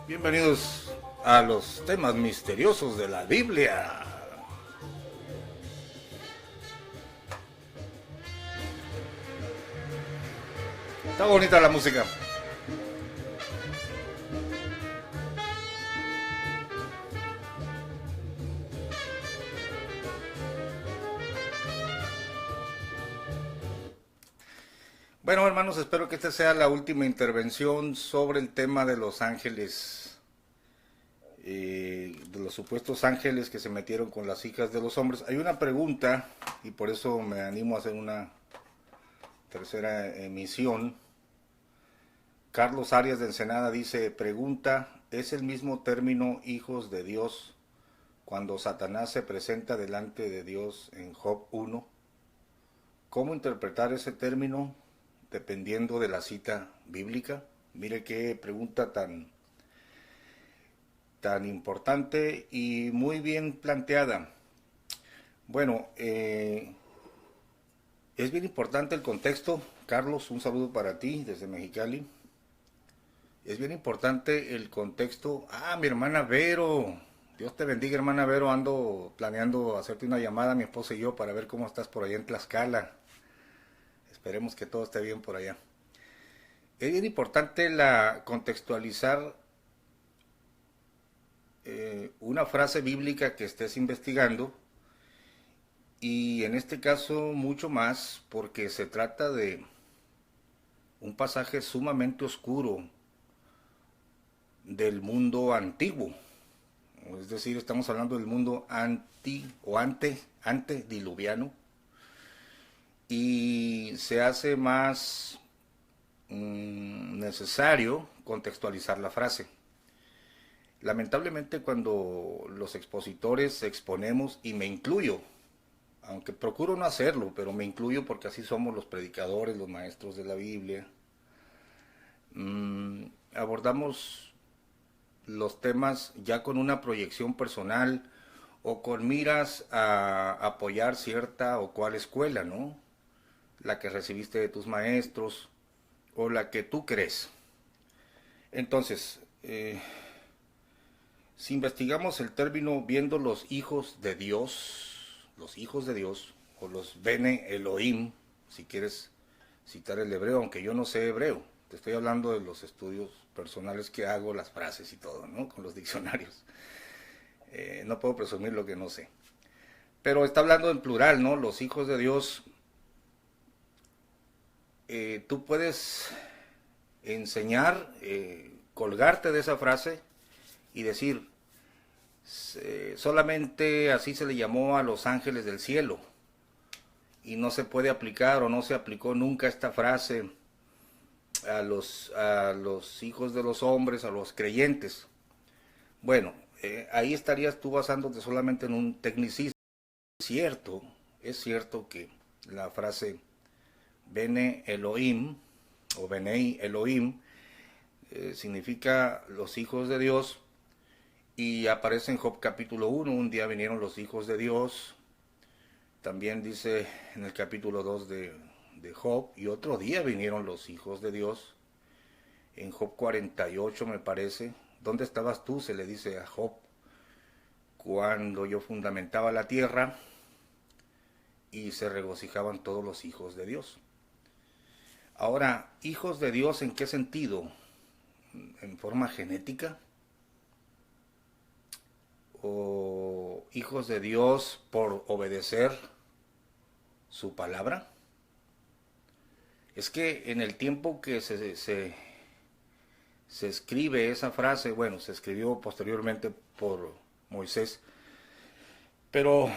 Bienvenidos a los temas misteriosos de la Biblia. Está bonita la música. Bueno, hermanos, espero que esta sea la última intervención sobre el tema de los ángeles, de los supuestos ángeles que se metieron con las hijas de los hombres. Hay una pregunta, y por eso me animo a hacer una tercera emisión. Carlos Arias de Ensenada dice, pregunta, ¿es el mismo término hijos de Dios cuando Satanás se presenta delante de Dios en Job 1? ¿Cómo interpretar ese término dependiendo de la cita bíblica? Mire qué pregunta tan importante y muy bien planteada. Bueno, es bien importante el contexto. Carlos, un saludo para ti desde Mexicali. Es bien importante el contexto. Ah, mi hermana Vero. Dios te bendiga, hermana Vero. Ando planeando hacerte una llamada, mi esposa y yo, para ver cómo estás por allá en Tlaxcala. Esperemos que todo esté bien por allá. Es bien importante contextualizar una frase bíblica que estés investigando, y en este caso mucho más porque se trata de un pasaje sumamente oscuro del mundo antiguo. Es decir, estamos hablando del mundo antediluviano, y se hace más necesario contextualizar la frase. Lamentablemente, cuando los expositores exponemos, y me incluyo, aunque procuro no hacerlo, pero me incluyo porque así somos los predicadores, los maestros de la Biblia, abordamos los temas ya con una proyección personal o con miras a apoyar cierta o cual escuela, ¿no? La que recibiste de tus maestros o la que tú crees. Entonces, si investigamos el término viendo los hijos de Dios, o los Bene Elohim, si quieres citar el hebreo, aunque yo no sé hebreo, te estoy hablando de los estudios personales que hago, las frases y todo, ¿no? Con los diccionarios. No puedo presumir lo que no sé. Pero está hablando en plural, ¿no? Los hijos de Dios. Tú puedes enseñar, colgarte de esa frase y decir, solamente así se le llamó a los ángeles del cielo, y no se puede aplicar o no se aplicó nunca esta frase a los hijos de los hombres, a los creyentes. Bueno, ahí estarías tú basándote solamente en un tecnicismo. Es cierto que la frase Bene Elohim o Benei Elohim significa los hijos de Dios, y aparece en Job capítulo 1, un día vinieron los hijos de Dios. También dice en el capítulo 2 de Job, y otro día vinieron los hijos de Dios. En Job 48 me parece, ¿dónde estabas tú?, se le dice a Job, cuando yo fundamentaba la tierra, y se regocijaban todos los hijos de Dios. Ahora, hijos de Dios, ¿en qué sentido? ¿En forma genética? ¿O hijos de Dios por obedecer su palabra? Es que en el tiempo que se escribe esa frase, bueno, se escribió posteriormente por Moisés, pero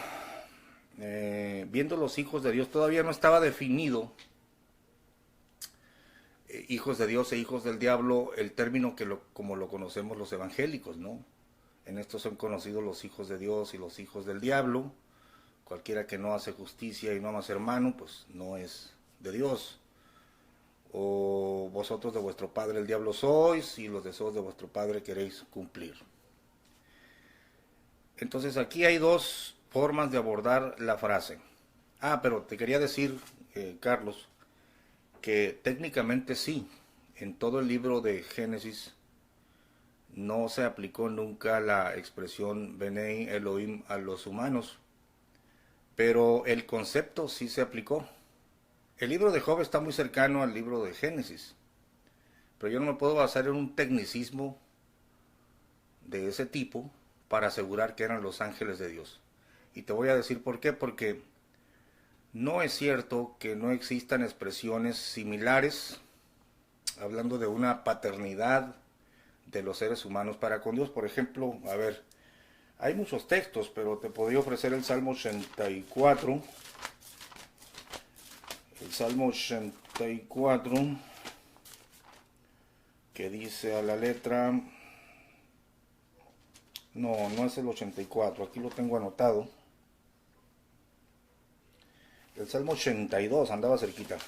viendo los hijos de Dios, todavía no estaba definido hijos de Dios e hijos del diablo, el término como lo conocemos los evangélicos, ¿no? En esto son conocidos los hijos de Dios y los hijos del diablo. Cualquiera que no hace justicia y no ama a su hermano, pues no es de Dios. O vosotros de vuestro padre el diablo sois, y los deseos de vuestro padre queréis cumplir. Entonces aquí hay dos formas de abordar la frase. Ah, pero te quería decir, Carlos, que técnicamente sí, en todo el libro de Génesis no se aplicó nunca la expresión Benei Elohim a los humanos, pero el concepto sí se aplicó. El libro de Job está muy cercano al libro de Génesis, pero yo no me puedo basar en un tecnicismo de ese tipo para asegurar que eran los ángeles de Dios. Y te voy a decir por qué, porque no es cierto que no existan expresiones similares, hablando de una paternidad de los seres humanos para con Dios. Por ejemplo, a ver, hay muchos textos, pero te podría ofrecer el Salmo 84. El Salmo 84, que dice a la letra... No, no es el 84, aquí lo tengo anotado. El Salmo 82, andaba cerquita.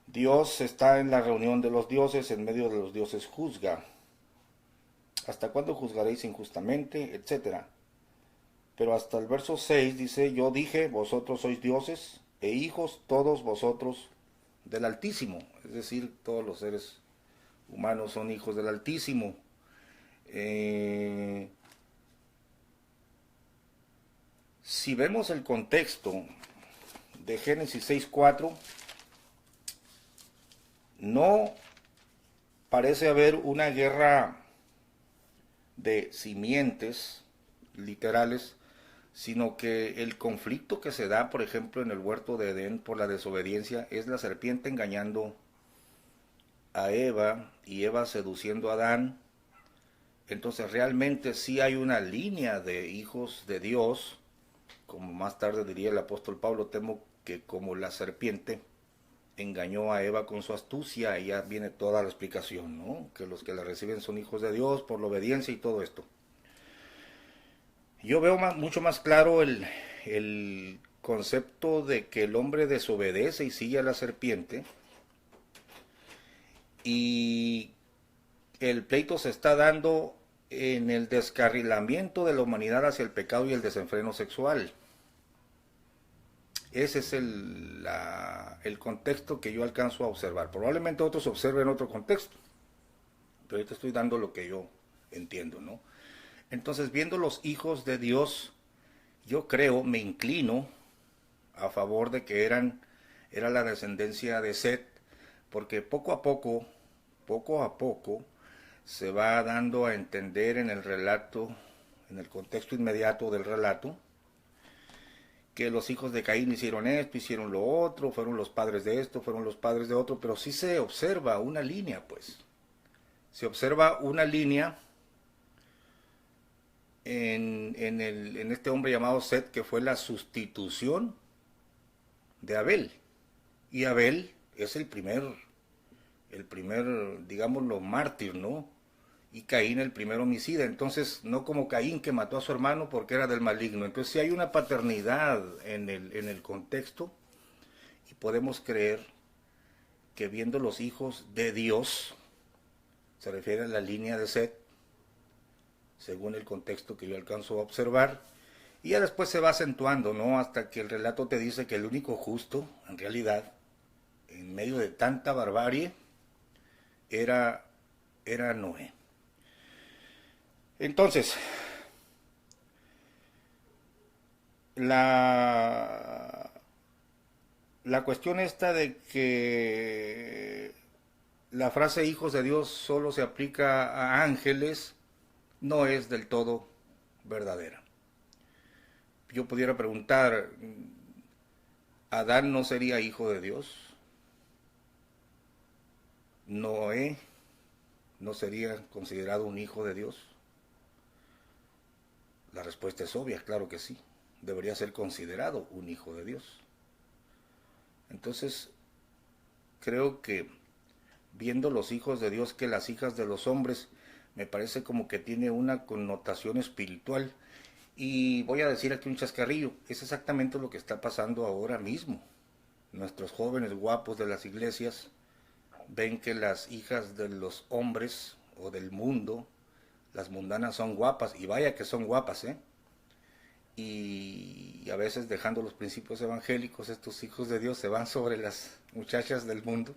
Dios está en la reunión de los dioses, en medio de los dioses juzga. ¿Hasta cuándo juzgaréis injustamente? Etcétera. Pero hasta el verso 6 dice, yo dije, vosotros sois dioses e hijos todos vosotros del Altísimo. Es decir, todos los seres humanos son hijos del Altísimo. Si vemos el contexto de Génesis 6:4, no parece haber una guerra de simientes literales, sino que el conflicto que se da, por ejemplo, en el huerto de Edén por la desobediencia, es la serpiente engañando a Eva y Eva seduciendo a Adán. Entonces realmente sí hay una línea de hijos de Dios, como más tarde diría el apóstol Pablo, temo que como la serpiente engañó a Eva con su astucia, y ya viene toda la explicación, ¿no? Que los que la reciben son hijos de Dios por la obediencia y todo esto. Yo veo mucho más claro el concepto de que el hombre desobedece y sigue a la serpiente, y el pleito se está dando en el descarrilamiento de la humanidad hacia el pecado y el desenfreno sexual. Ese es el contexto que yo alcanzo a observar. Probablemente otros observen otro contexto, pero yo te estoy dando lo que yo entiendo, ¿no? Entonces, viendo los hijos de Dios, yo creo, me inclino a favor de que era la descendencia de Set, porque poco a poco, se va dando a entender en el relato, en el contexto inmediato del relato, que los hijos de Caín hicieron esto, hicieron lo otro, fueron los padres de esto, fueron los padres de otro, pero sí se observa una línea, pues. Se observa una línea en este hombre llamado Set, que fue la sustitución de Abel. Y Abel es el primer, digámoslo, mártir, ¿no? Y Caín el primer homicida. Entonces, no como Caín, que mató a su hermano porque era del maligno. Entonces, sí hay una paternidad en el contexto, y podemos creer que viendo los hijos de Dios, se refiere a la línea de Set, según el contexto que yo alcanzo a observar, y ya después se va acentuando, ¿no? Hasta que el relato te dice que el único justo, en realidad, en medio de tanta barbarie, era Noé. Entonces, la cuestión esta de que la frase hijos de Dios solo se aplica a ángeles no es del todo verdadera. Yo pudiera preguntar, ¿Adán no sería hijo de Dios? ¿Noé no sería considerado un hijo de Dios? La respuesta es obvia, claro que sí. Debería ser considerado un hijo de Dios. Entonces, creo que viendo los hijos de Dios que las hijas de los hombres, me parece como que tiene una connotación espiritual. Y voy a decir aquí un chascarrillo, es exactamente lo que está pasando ahora mismo. Nuestros jóvenes guapos de las iglesias ven que las hijas de los hombres o del mundo, las mundanas, son guapas, y vaya que son guapas, ¿eh? Y a veces, dejando los principios evangélicos, estos hijos de Dios se van sobre las muchachas del mundo.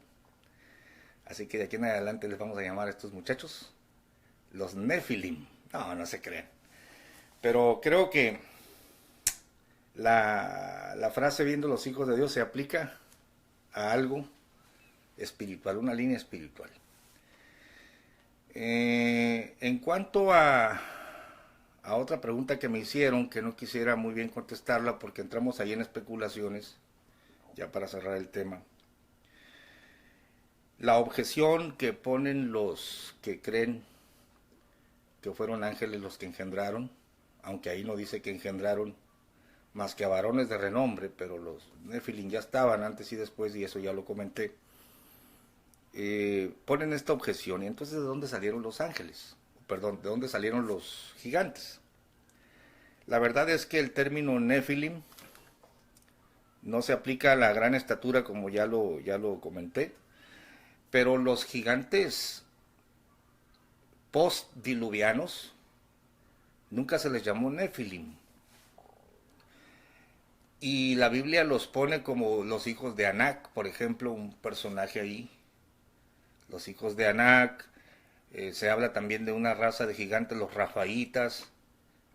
Así que de aquí en adelante les vamos a llamar a estos muchachos los Nefilim. No, no se crean. Pero creo que la frase viendo los hijos de Dios se aplica a algo espiritual, una línea espiritual. En cuanto a otra pregunta que me hicieron, que no quisiera muy bien contestarla porque entramos ahí en especulaciones, ya para cerrar el tema. La objeción que ponen los que creen que fueron ángeles los que engendraron, aunque ahí no dice que engendraron más que a varones de renombre, pero los Nefilim ya estaban antes y después, y eso ya lo comenté. Ponen esta objeción, y entonces ¿de dónde salieron los ángeles? Perdón, ¿de dónde salieron los gigantes? La verdad es que el término Nefilim no se aplica a la gran estatura como ya lo comenté, pero los gigantes postdiluvianos nunca se les llamó Nefilim. Y la Biblia los pone como los hijos de Anak, por ejemplo, un personaje ahí. Los hijos de Anak, se habla también de una raza de gigantes, los Rafaitas,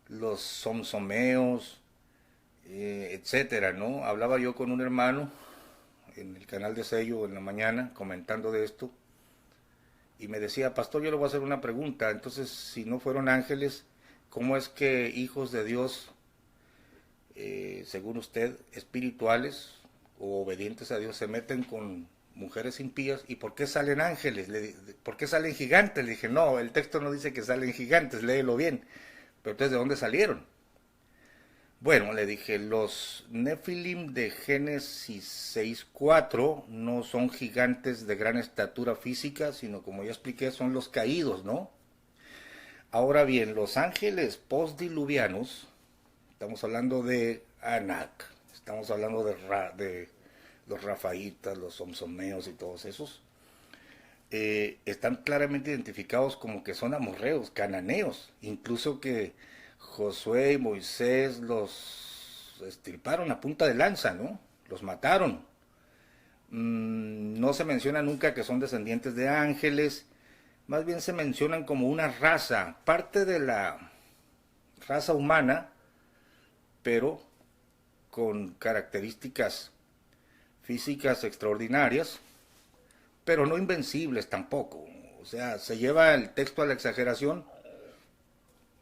los Somsomeos, etcétera, ¿no? Hablaba yo con un hermano en el canal de Sello en la mañana comentando de esto y me decía, pastor, yo le voy a hacer una pregunta, entonces si no fueron ángeles, ¿cómo es que hijos de Dios, según usted, espirituales o obedientes a Dios se meten con mujeres impías? ¿Y por qué salen ángeles? ¿Por qué salen gigantes? Le dije, no, el texto no dice que salen gigantes, léelo bien. Pero entonces, ¿de dónde salieron? Bueno, le dije, los Nefilim de Génesis 6:4 no son gigantes de gran estatura física, sino como ya expliqué, son los caídos, ¿no? Ahora bien, los ángeles postdiluvianos, estamos hablando de Anak, estamos hablando de los Rafaitas, los Somsomeos y todos esos, están claramente identificados como que son amorreos, cananeos, incluso que Josué y Moisés los estirparon a punta de lanza, ¿no? Los mataron. No se menciona nunca que son descendientes de ángeles, más bien se mencionan como una raza, parte de la raza humana, pero con características físicas extraordinarias, pero no invencibles tampoco. O sea, se lleva el texto a la exageración.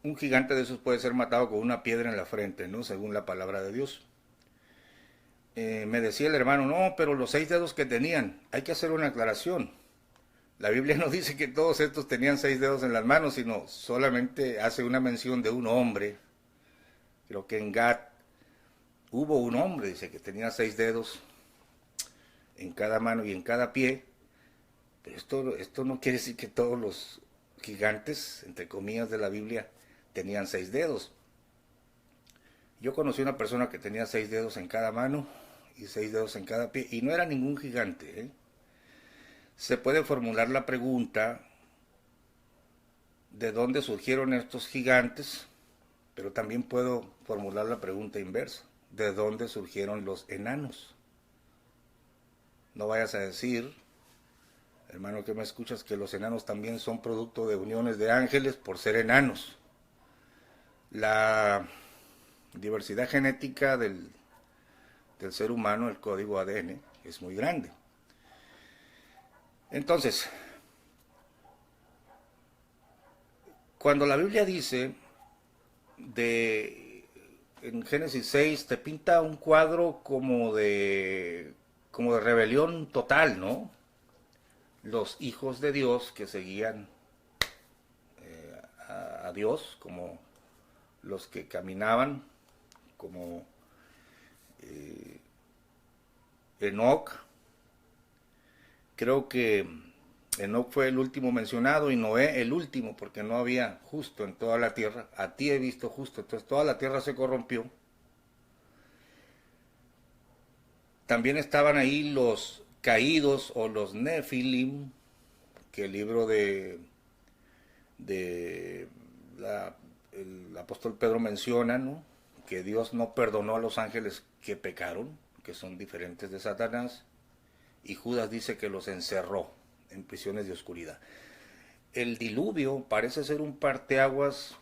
Un gigante de esos puede ser matado con una piedra en la frente, ¿no? Según la palabra de Dios. Me decía el hermano, no, pero los 6 dedos que tenían, hay que hacer una aclaración. La Biblia no dice que todos estos tenían 6 dedos en las manos, sino solamente hace una mención de un hombre. Creo que en Gad hubo un hombre, dice, que tenía 6 dedos en cada mano y en cada pie. Pero esto no quiere decir que todos los gigantes, entre comillas, de la Biblia tenían 6 dedos. Yo conocí una persona que tenía 6 dedos en cada mano y 6 dedos en cada pie, y no era ningún gigante, ¿eh? Se puede formular la pregunta de dónde surgieron estos gigantes, pero también puedo formular la pregunta inversa, ¿de dónde surgieron los enanos? No vayas a decir, hermano que me escuchas, que los enanos también son producto de uniones de ángeles por ser enanos. La diversidad genética del ser humano, el código ADN, es muy grande. Entonces, cuando la Biblia dice en Génesis 6 te pinta un cuadro como de rebelión total, ¿no? Los hijos de Dios que seguían a Dios, como los que caminaban, como Enoc. Creo que Enoc fue el último mencionado y Noé el último, porque no había justo en toda la tierra. A ti he visto justo, entonces toda la tierra se corrompió. También estaban ahí los caídos o los Nefilim, que el libro el apóstol Pedro menciona, ¿no? Que Dios no perdonó a los ángeles que pecaron, que son diferentes de Satanás, y Judas dice que los encerró en prisiones de oscuridad. el diluvio parece ser un parteaguas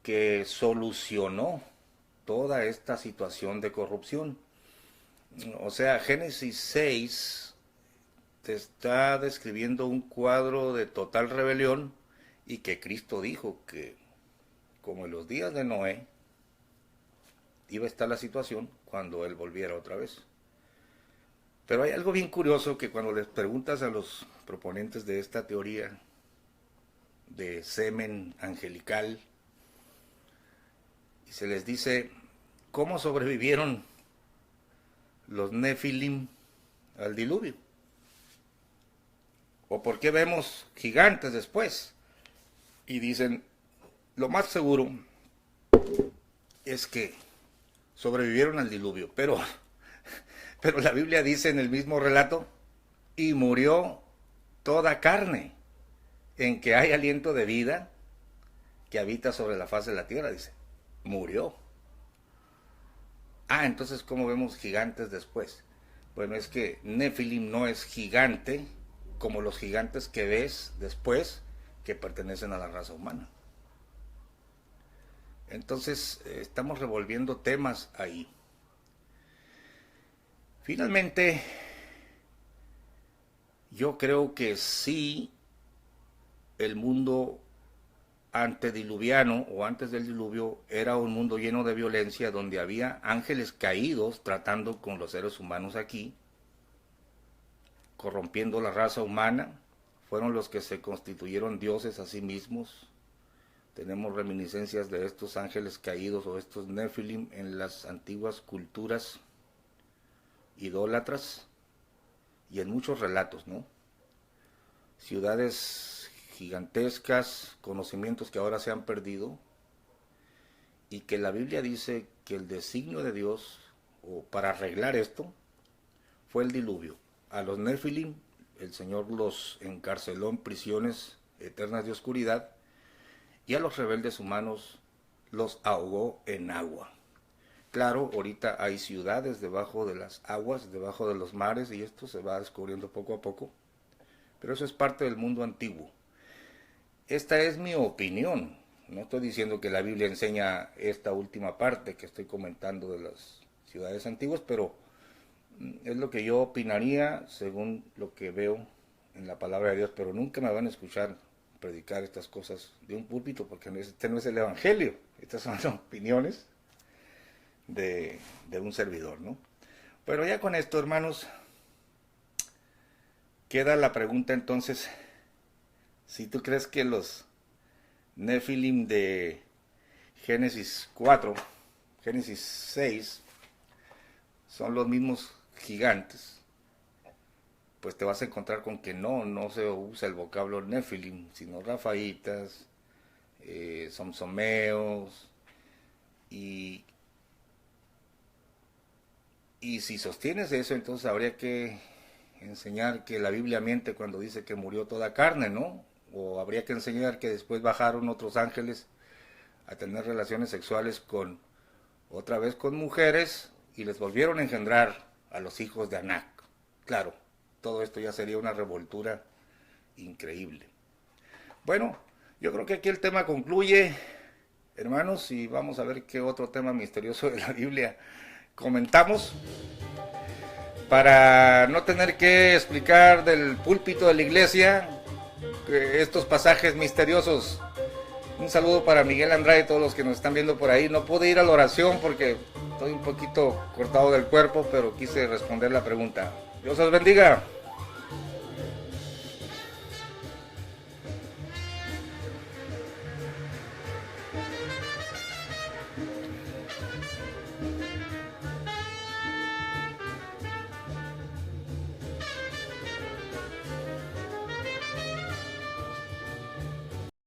que solucionó toda esta situación de corrupción. O sea, Génesis 6 te está describiendo un cuadro de total rebelión y que Cristo dijo que, como en los días de Noé, iba a estar la situación cuando Él volviera otra vez. Pero hay algo bien curioso que cuando les preguntas a los proponentes de esta teoría de semen angelical, y se les dice, ¿cómo sobrevivieron los Nefilim al diluvio? ¿O por qué vemos gigantes después? Y dicen, lo más seguro es que sobrevivieron al diluvio, pero la Biblia dice en el mismo relato, y murió toda carne, en que hay aliento de vida, que habita sobre la faz de la tierra, dice, murió. Ah, entonces, ¿cómo vemos gigantes después? Bueno, es que Nefilim no es gigante, como los gigantes que ves después, que pertenecen a la raza humana. Entonces, estamos revolviendo temas ahí. Finalmente, yo creo que sí, el mundo antediluviano o antes del diluvio era un mundo lleno de violencia donde había ángeles caídos tratando con los seres humanos aquí, corrompiendo la raza humana. Fueron los que se constituyeron dioses a sí mismos. Tenemos reminiscencias de estos ángeles caídos o estos Nefilim en las antiguas culturas idólatras y en muchos relatos, ¿no? Ciudades gigantescas, conocimientos que ahora se han perdido, y que la Biblia dice que el designio de Dios, o para arreglar esto, fue el diluvio. A los Nefilim, el Señor los encarceló en prisiones eternas de oscuridad, y a los rebeldes humanos los ahogó en agua. Claro, ahorita hay ciudades debajo de las aguas, debajo de los mares, y esto se va descubriendo poco a poco, pero eso es parte del mundo antiguo. Esta es mi opinión, no estoy diciendo que la Biblia enseña esta última parte que estoy comentando de las ciudades antiguas, pero es lo que yo opinaría según lo que veo en la palabra de Dios, pero nunca me van a escuchar predicar estas cosas de un púlpito, porque este no es el evangelio, estas son las opiniones de un servidor, ¿no? Pero ya con esto, hermanos, queda la pregunta entonces, si tú crees que los Nefilim de Génesis 4, Génesis 6, son los mismos gigantes, pues te vas a encontrar con que no se usa el vocablo Nefilim, sino Rafaitas, Somsomeos, y si sostienes eso, entonces habría que enseñar que la Biblia miente cuando dice que murió toda carne, ¿no? O habría que enseñar que después bajaron otros ángeles a tener relaciones sexuales otra vez con mujeres, y les volvieron a engendrar a los hijos de Anac. Claro, todo esto ya sería una revoltura increíble. Bueno, yo creo que aquí el tema concluye, hermanos, y vamos a ver qué otro tema misterioso de la Biblia comentamos, para no tener que explicar del púlpito de la iglesia estos pasajes misteriosos. Un saludo para Miguel Andrade y todos los que nos están viendo por ahí. No pude ir a la oración porque estoy un poquito cortado del cuerpo, pero quise responder la pregunta. Dios os bendiga.